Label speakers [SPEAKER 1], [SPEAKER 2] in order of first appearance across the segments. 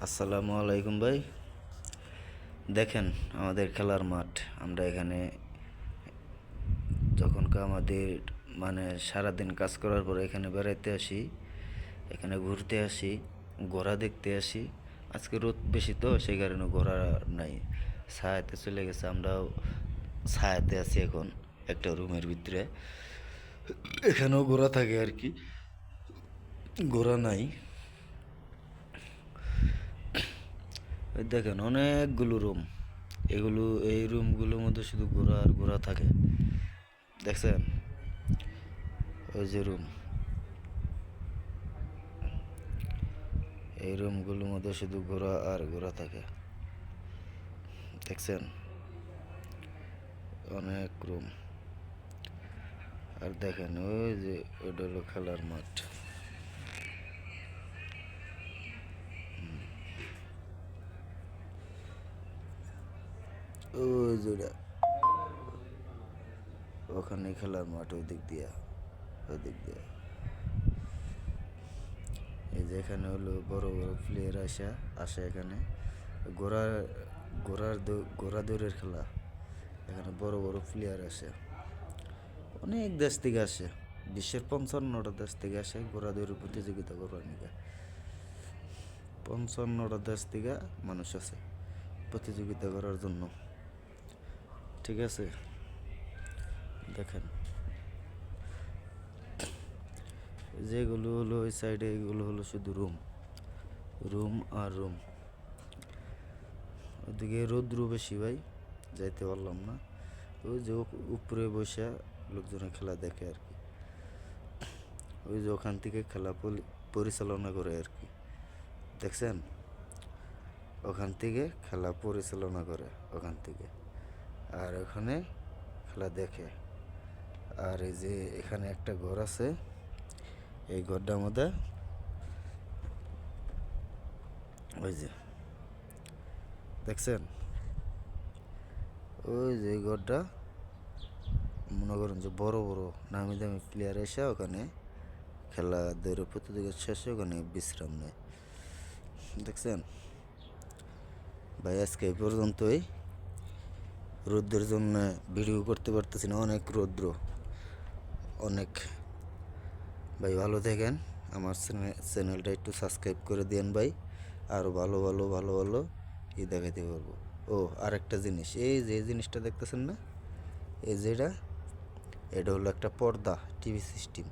[SPEAKER 1] আসসালামু আলাইকুম ভাই। দেখেন আমাদের খেলার মাঠ। আমরা এখানে যখন আমাদের সারাদিন কাজ করার পরে এখানে বেড়াইতে আসি, এখানে ঘুরতে আসি, ঘোড়া দেখতে আসি। আজকে রোদ বেশি তো সেই কারণে ঘোড়া নাই, ছায়াতে চলে গেছে। আমরাও ছায়াতে আছি এখন একটা রুমের ভিতরে। এখানেও ঘোড়া থাকে আর কি, ঘোড়া নাই। এই দেখেন অনেকগুলো রুম। এই রুমগুলোর মধ্যে শুধু ঘোড়া আর ঘোড়া থাকে। দেখছেন? ওই যে রুম, এই রুমগুলোর মধ্যে শুধু ঘোড়া আর ঘোড়া থাকে। দেখছেন? অনেক রুম। আর দেখেন ওই যে ওইটা হলো খেলার মাঠ। ওই যে ওটা, ওখানে খেলার মাঠ, ওই দিক দিয়া, ওই দিক দিয়া। এই যে এখানে হলো বড় বড় প্লেয়ার আসে এখানে। ঘোড়ার ঘোড়া দৌড়ের খেলা। এখানে বড় বড় প্লেয়ার আসে, অনেক দেশ থেকে আসে। বিশ্বের 55টা দেশ থেকে আসে ঘোড়া দৌড়ের প্রতিযোগিতা করবার নিকা। 55টা দেশ থেকে মানুষ আছে প্রতিযোগিতা করার জন্য। ঠিক আছে, দেখেন যেগুলো হলো ওই সাইডে, এগুলো হলো শুধু রুম, রুম আর রুম। ওদিকে রৌদ্র বেশি ভাই, যাইতে পারলাম না। ওই যে উপরে বসে লোকজনের খেলা দেখে আর কি। ওই যে ওখান থেকে খেলা পরিচালনা করে আর কি। দেখছেন? ওখান থেকে খেলা পরিচালনা করে ওখান থেকে, আর ওখানে খেলা দেখে। আর এই যে এখানে একটা ঘর আছে, এই ঘরটার মধ্যে ওই যে দেখছেন, ওই যে এই ঘরটা, মনে করেন যে বড় বড় নামি দামি প্লেয়ার এসে ওখানে খেলা দৌড়ে প্রতিযোগিতা শেষে ওখানে বিশ্রাম নেয়। দেখছেন ভাই? আজকে এই পর্যন্তই। রৌদ্রের জন্য ভিডিও করতে পারতেছি না, অনেক রৌদ্র, অনেক। ভাই ভালো থাকেন, আমার চ্যানেলটা একটু সাবস্ক্রাইব করে দেন ভাই। আরও ভালো ভালো ভালো ভালো দেখাতে পারবো। ও আরেকটা জিনিস, এই যে জিনিসটা দেখতেছেন না, এই যেটা, এটা হলো একটা পর্দা টিভি সিস্টেম।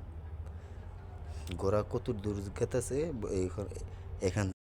[SPEAKER 1] ঘোড়া কত দূর গেতেছে এখান